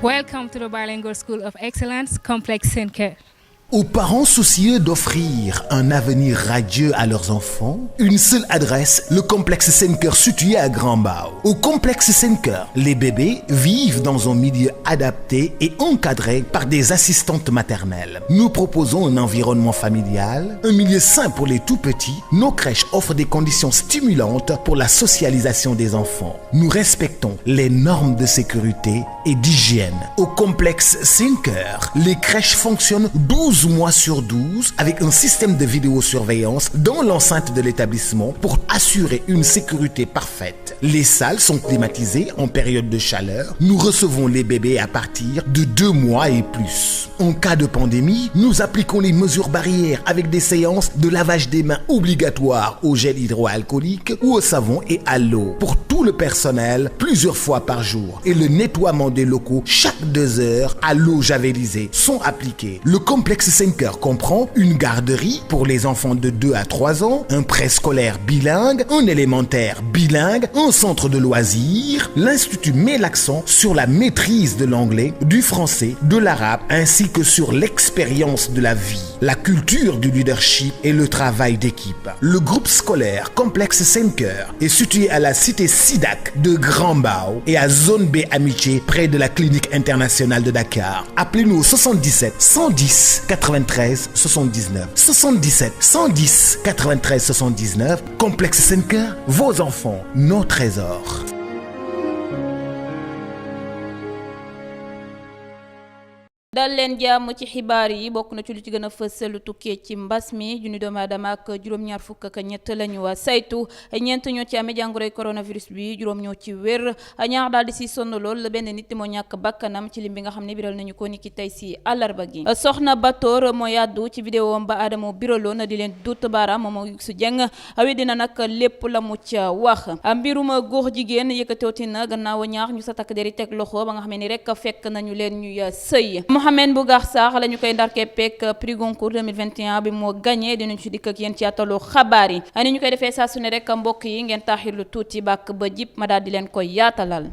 Welcome to the Bilingual School of Excellence, Complexe Sainte-Claire. Aux parents soucieux d'offrir un avenir radieux à leurs enfants, une seule adresse, le complexe Sainte-Claire situé à Grand Mbao. Au complexe Sainte-Claire, les bébés vivent dans un milieu adapté et encadré par des assistantes maternelles. Nous proposons un environnement familial, un milieu sain pour les tout-petits. Nos crèches offrent des conditions stimulantes pour la socialisation des enfants. Nous respectons les normes de sécurité et d'hygiène. Au complexe Sainte-Claire, les crèches fonctionnent 12 mois sur 12 avec un système de vidéosurveillance dans l'enceinte de l'établissement pour assurer une sécurité parfaite. Les salles sont climatisées en période de chaleur. Nous recevons les bébés à partir de 2 mois et plus. En cas de pandémie, nous appliquons les mesures barrières avec des séances de lavage des mains obligatoires au gel hydroalcoolique ou au savon et à l'eau pour tout le personnel plusieurs fois par jour. Et le nettoiement des locaux chaque 2 heures à l'eau javelisée sont appliqués. Le complexe Sainte-Claire comprend une garderie pour les enfants de 2 à 3 ans, un préscolaire bilingue, un élémentaire bilingue, un centre de loisirs. L'Institut met l'accent sur la maîtrise de l'anglais, du français, de l'arabe, ainsi que sur l'expérience de la vie, la culture du leadership et le travail d'équipe. Le groupe scolaire Complexe Sainte-Claire est situé à la cité SIDAC de Grand Mbao et à Zone B Amitié, près de la clinique internationale de Dakar. Appelez-nous au 77 110 93 79. 77 110 93 79. Complexe Sainte-Claire, vos enfants, nos trésors. dal leen jàmm ci xibaar yi bokk na ci lu ci gën a fës lu tukkee ci mbas mi junni doomu aadama ak juróom-ñaar fukk ak ñett lañu saytu ñeent ñoo ci amee jàngoroy coronavirus bi juróom ñoo ci wér ñaar daal di si sonn lool benn nit moo ñàkk bakkanam ci lim bi nga xam ne biral nañu ko ni ki tey si àllarba gi soxna Batoor moo yàddu ci vidéo ba Adamo biraloon di leen dut baaraam moom Youssou Dieng weddina nag lépp la mu ca wax mbirum góor jigéen yëkkateeti na gannaaw ñaax ñu sa takk deri teg loxo ba nga xam ne rek fekk nañu leen ñuy sëy Mohamed Bougar Sarr la ñu koy ndarkee pek prix Goncourt 2021 bi moo gagné dinañ ci dikk ak yéen ci atalu xabaar yi ni ñu koy defee saa su ne rek mbokk yi ngeen taaxirlu tuuti bàkk ba jib ma daal di leen koy yaatalal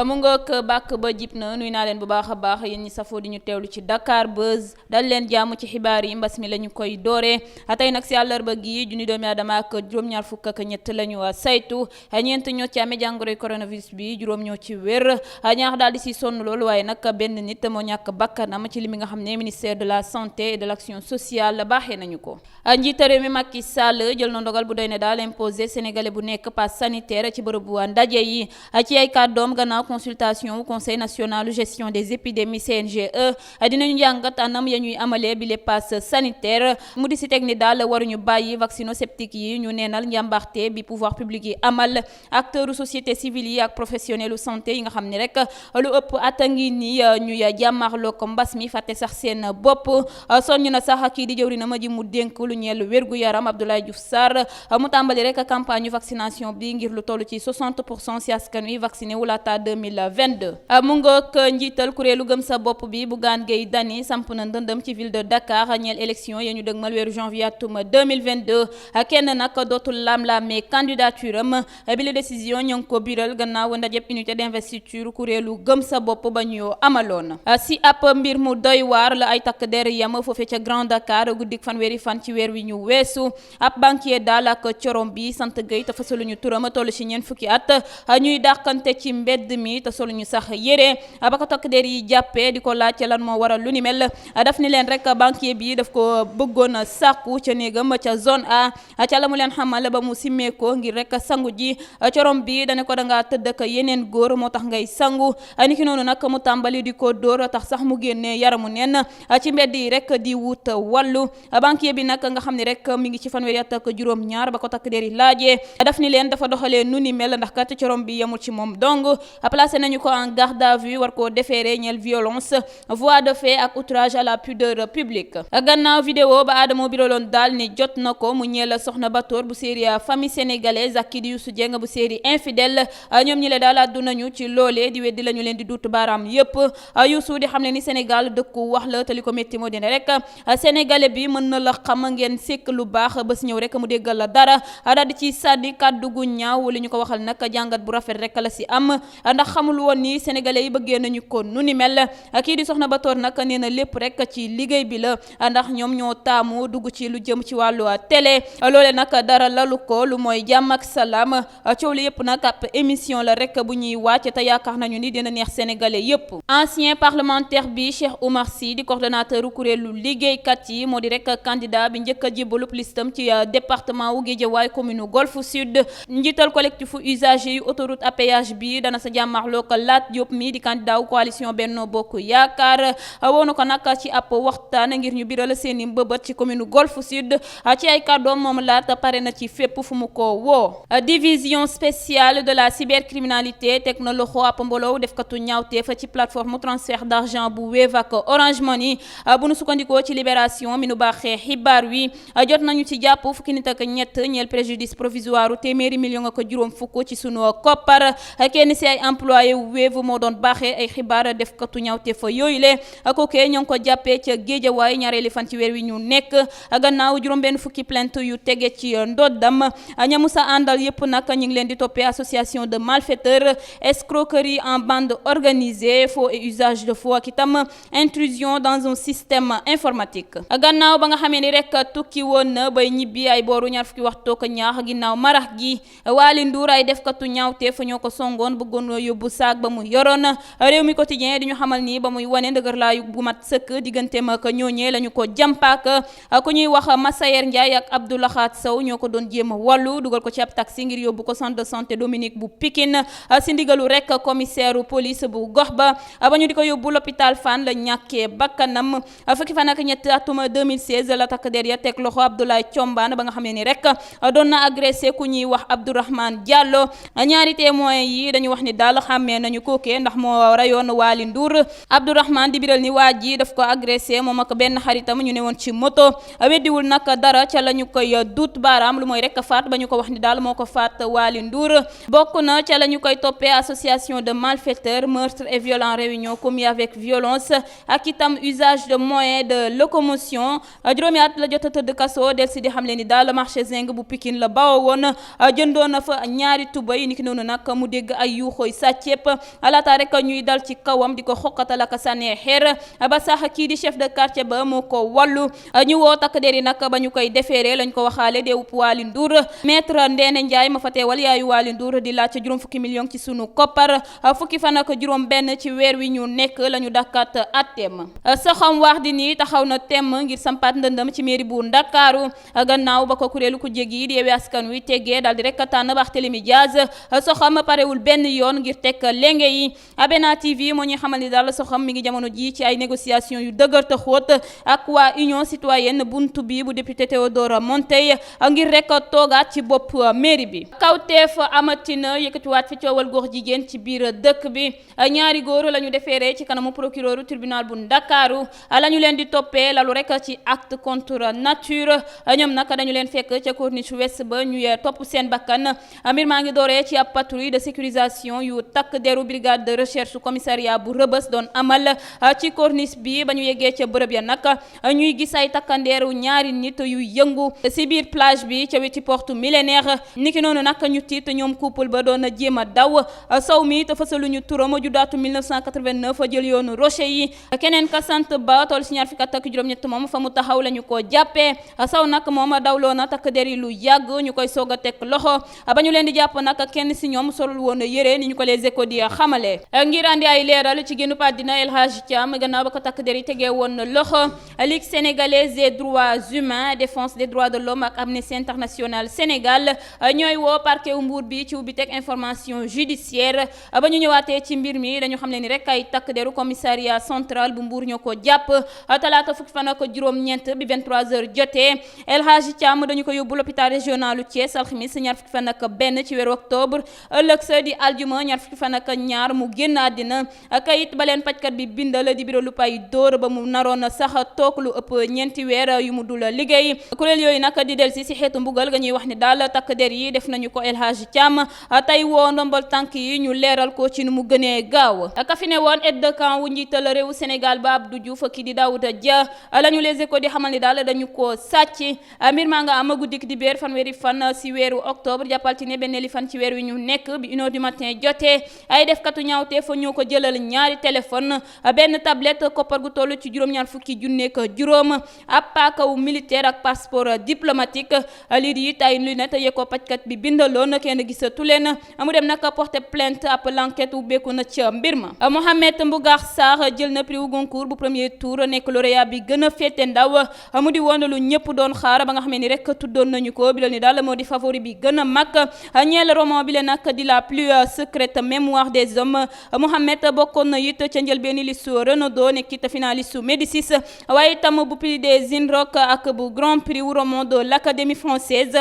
mu ngoog bàkk ba jib na nuy naa leen bu baax a baax yéen ñi safoo di ñu teewlu ci Dakar Buzz dal leen jàmm ci xibaar yi mbas mi la ñu koy dooree tey nag si àllarba gi junni doomi aadama ak juróom-ñaar fukk ak ñett la ñu saytu ñeent ñoo ci amee jàngoroy coronavirus bi juróom ñoo ci wér ñaax daal di si sonn loolu waaye nag benn nit moo ñàkk bakkanam ci li mi nga xam ne ministère de la santé et de l'action sociale baaxee nañu ko njiitu réew mi Macky Sall jël na ndogal bu doy ne daal imposé sénégalais bu nekk pass sanitaire ci bërëbu ndaje yi ci ay kàddoom gannaaw consultation au conseil national de gestion des épidémies CNGE dinañu jàngat anam ya ñuy amalee bi les pass sanitaire mu di si teg ni daal waruñu bàyyi vaccino-sceptique yi ñu neenal njàmbaarte bi pouvoir public yi amal acteur société civile yi ak professionnel santé yi nga xam ne rek lu ëpp ata ngi ni ñuy jàmmarloo ko mbas mi fàtte sax seen bopp soññ na sax kii di jëwri na ma ji mu dénk lu ñeel wérgu yaram Abdoulaye Diouf Sarr mu tàmbali rek campagne vaccination bi ngir lu toll ci 60% si askan wi vacciné wu laata 2022 mu ngoog njiital kuréelu gëm sa bopp bi Bougane Gueye Dany samp na ndëndëm ci ville de Dakar ñeel élection ya ñu dëgmal weeru janvier atum 2022 kenn nag dootul lam-laamee candidature am bi la décision ñoo ngi ko biral gannaaw ndajeb unité d'investiture kuréelu gëm sa bopp ba ñu amaloon si ab mbir mu doy waar la ay takk der yam foofe ca Grand Dakar guddik fanweeri fan ci weer wi ñu weesu ab banquier daal ak corom bi sant Gueye te fasaluñu turam toll ci ñeent fukki at ñuy dàqante ci mbedd mi te soluñu sax yére ba ko takk der yi jàppee di ko laaj lan moo waral lu ni mel daf ni leen rek banquier bi daf ko bëggoon sàkku ca néegam ca zone A ca la mu leen xamal ba mu simmee ko ngir rek sangu ji corom bi dane ko dangaa tëdd ak yeneen góor moo tax ngay sangu niki noonu nag mu tàmbali di ko dóor tax sax mu génnee yaramu neen ci mbedd yi rek di wut wàllu banquier bi nag nga xam ne rek mi ngi ci fanweeri at ak juróom-ñaar ba ko takk der yi laajee daf ni leen dafa doxalee nu ni mel ndax kat corom bi yemul ci moom dong placé nañu ko en garde à vue war koo déféré ñeel violence voie de fait ak outrage à la pudeur publique gannaaw vidéo ba Adamo biraloon daal ni jot na ko mu ñeel soxna Batoor bu série famille sénégalaise ak kii di Youssou Dieng bu série infidèle ñoom ñi le daal addu nañu ci loolee di weddi la ñu leen di duut baaraam yépp Youssou di xam ne ni Sénégal dëkku wax la te li ko métti moo dina rek sénégalais bi mën na la xam ngeen ngeen sekk lu baax bés ñëw rek mu déggal la dara daal di ci sàddi kàddu gu ñaaw li ñu ko waxal nag jàngat bu rafet rek la si am ndax xamul woon ni sénégalais yi bëggee nañu ko nu ni mel kii di soxna Batoor nag nee na lépp rek ci liggéey bi la ndax ñoom ñoo taamu dugg ci lu jëm ci wàllu télé loole nag dara lalu ko lu mooy jàmm ak salaam coow li yëpp nag ab émission la rek bu ñuy wàcc te yaakaar nañu ni dina neex sénégalais yëpp. Ancien parlementaire bi Cheikh Oumar Sy di coordonnateur kuréelu liggéeykat yi moo di rek candidat bi njëkk a jébbalu listam ci département wu Guédiawaye commune Golf Sud njiital collectif usagers yu autoroute à péage bi dana sa jàmmarloo ko Lat Diop mi di candidat wu coalition Benno Bokk Yaakaar woonu ko nag ci ab waxtaan ngir ñu biral seeni mbëbët ci commune Golf Sud ci ay kàddoom moom Lat pare na ci fépp fu mu ko woo. Division spéciale de la cybercriminalité teg na loxo ab mbooloo defkatu ñaawteef ci plateforme transfert d'argent bu Wave ak Orange Money bu nu sukkandikoo ci Libération mi nu baaxee xibaar wi jot nañu ci jàpp fukki nit ak ñett ñeel préjudice provisoire téeméeri million ak juróom fukk ci sunu koppar kenn si ay employé Wave moo doon baaxee ay xibaar defkatu ñaawteef yooyu le kookee ñoo ngi ko jàppee ca Géejawaay ñaareeli fan ci weer wi ñu nekk gannaaw juróom-benn fukki plainte yu tege ci ndoddam ñamu sa àndal yëpp nag ñu ngi leen di toppee association de malfaiteurs escroquerie en bande organisée faux et usage de faux ak itam intrusion dans un système informatique. Gannaaw ba nga xamee ni rek tukki woon na bay ñibbi ay booru ñaar fukki waxtu ko ñaax ginnaaw marax gi Waly Ndour ay defkatu ñaawteef ñoo ko songoon bëggoon yóbbu saag ba mu yoroon réew mi quotidien di ñu xamal ni ba muy wane ndëgër laayu bu mat sëkk digganteem ak ñooñee la ñu ko jàmpaak ku ñuy wax Massayer Ndiaye ak Abdoulahat Sow ñoo ko doon jéem a wàllu dugal ko ci ab taxi ngir yóbbu ko centre de santé Dominique bu Pikine si ndigalu rek commissaire police bu gox ba ñu di ko yóbbu l'hôpital Fann la ñàkkee bakkanam fukki fan ak ñett atum 2016 la takk der ya teg loxo Abdoulaye Thiombane ba nga xam ne ni rek doon na agressé ku ñuy wax Abdourahmane Diallo ñaari témoins yi dañu wax ni daal xàmmee nañu kookee ndax moo rayoon Waly Ndour Abdourahmane di biral ni waa ji daf ko agressé moom ak benn xaritam ñu ne woon ci moto weddiwul nag dara ca la ñu koy dut baaraam lu mooy rek faat ba ñu ko wax ni daal moo ko faat Waly Ndour bokk na ca la ñu koy toppee association de malfaiteurs meurtre et violent réunion commis avec violence ak itam usage de moyens de locomotion juróomi at la jot a tëdd kaso del si di xam le ni daal marché Zing bu Pikine la bawoo woon jëndoon na fa ñaari tubay niki noonu nag mu dégg ay yuuxooy sàcceep alaata rek ñuy dal ci kawam di ko xokkatal ak sànnee xeer ba sax kii di chef de quartier ba moo ko wallu ñu woo takk der yi nag ba ñu koy defeere lañ ko waxaale deewub Waly Ndour maître Ndéné Ndiaye ma fa teewal yaayu Waly Ndour di laaj juróom fukki million ci sunu koppar fukki fan ak juróom benn ci weer wi ñu nekk la ñu dakkat atteem Soham Wardini taxaw na temm ngir sampat ndëndëm ci mairie bu Ndakaaru gannaaw ba ko kuréelu ku jégi di Yewwi Askan Wi teggee daal di rek tànn Barthélémy Dias Soham parewul benn yoon ngir teg lenge yi Abena TV moo ñuy xamal ni daal Soham mi ngi jamono ji ci ay négociation yu dëgër te xóot ak waa Union citoyenne buntu bi bu député Théodore Monteil ngir rek toogaat ci bopp mairie bi kawteef amatina yëkkatiwaat fi coowal góor jigéen ci biir dëkk bi ñaari góor la ñu defeere ci kanamu procureur tribunal bu Ndakaaru la ñu leen di toppee lalu rek ci acte contre nature ñoom nag dañu leen fekk ca corniche ouest ba ñuy topp seen bakkan mbir maa ngi dooree ci ab patrouille de sécurisation yu takk deru brigade de recherche commissariat bu Rebeuss doon amal ci corniche bi ba ñu yeggee ca bërëb ya nag ñuy gis ay takkandeeru ñaari nit yu yëngu si biir plage bi ca weti porte millénaire niki noonu nag ñu tiit ñoom couple ba doon jéem a daw Sow mi te fësaluñu turam juddaatu 1989 jël yoonu Rocher yi keneen ka sant ba toll si ñaar fukki at ak juróom-ñett moom fa mu taxaw la ñu ko jàppee Sow nag moom dawloo na takk der yi lu yàgg ñu koy soog a teg loxo ba ñu leen di jàpp nag kenn si ñoom solul woon yére ni ñu ko Les Échos di xamale ngir andi ay leeral ci génnu àddina El Hadji Thiam gannaaw ba ko takk der yi tegee woon loxo Ligue sénégalaise des droits humains défense des droits de l'homme ak Amnesty International Sénégal ñooy woo parquet wu Mbour bi ci ubbi teg information judiciaire ba ñu ñëwaatee ci mbir mi dañu xam ne ni rek ay takk deru commissariat central bu Mbour ñoo ko jàpp talaata fukki fan ak juróom-ñeent bi 23h jotee El Hadji Thiam dañu ko yóbbu l'hôpital régionalu Thiès alxamis ñaar fukki fan ak benn ci weeru octobre ëllëg sa di aljuma ñaar fukki fan ak ñaar mu génn àddina kayit ba leen pajkat bi bindal di biro lu pay dóor ba mu naroon sax toog lu ëpp ñeenti weer yu mu dul liggéey kuréel yooyu nag di del si xeetu mbugal ga ñuy wax ni daal takk der yi def nañu ko El Hadji Thiam tey woo ndombal tànk yi ñu leeral ko ci nu mu gënee gaaw ka fi ne woon aide de camp wu njiital réewu Sénégal ba Abdou Diouf ki di Daouda Dia la ñu Les Échos di xamal ni daal dañu koo sàcc. Mbir maa nga am guddik di beer fanweeri fan si weeru octobre jàppal ci ne benneeli fan ci weer wi ñu nekk bi 1h du matin jotee ay defkatu ñaawte fa ñoo ko jëlal ñaari téléphone benn tablette koppar gu toll ci juróom-ñaar fukki junneek juróom ab paakawu militaire ak passeport diplomatique lii di it ay lunette yee ko pajkat bi bindaloon kenn gisatu leen mu dem nag porter plainte ab l'enquête ubbeeku na ca mbir ma. Mohamed Mbougar Sarr jël na prix wu Goncourt bu premier tour nekk lauréat bi gën a féete ndaw mu di woon lu ñëpp doon xaar ba nga xam ne ni rek tuddoon nañu ko bi la ni daal moo di favori bi gën a mag ñeel roman bi le nag di la plus secrète mémoire des hommes. Mohamed bokkoon na it ca njëlbeeni listu Renaudot nekk it finaliste Médicis waaye itam bu prix des Inrocks ak bu grand prix wu roman de l'Académie française.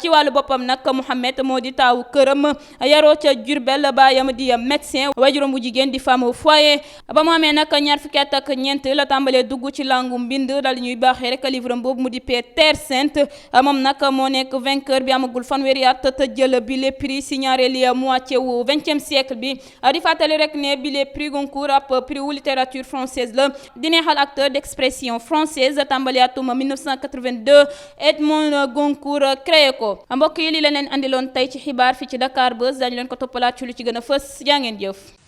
ci wàllu boppam nag Mohamed moo di taawu këram yaroo ca Diourbel baayam di médecin waajuram bu jigéen di femme au foyer ba mu amee nag ñaar fukki at ak ñeent la tàmbalee dugg ci langu mbind daal ñuy baaxee rek livre boobu mu di Terre Sainte moom nag moo nekk vainqueur bi amagul fanweeri at te jël bi les prix si ñaareeli moitié wu 20e siècle bi di fàttali rek ne bi les prix Goncourt ab prix wu littérature française la di neexal acteur d'expression française tàmbali atum 1982 Edmond Goncourt créé ko. mbokk yi li leen andiloon tey ci xibaar fii ci Dakar Buzz dañu leen ko toppalaat ci lu ci gën a fës jaa ngeen jëf.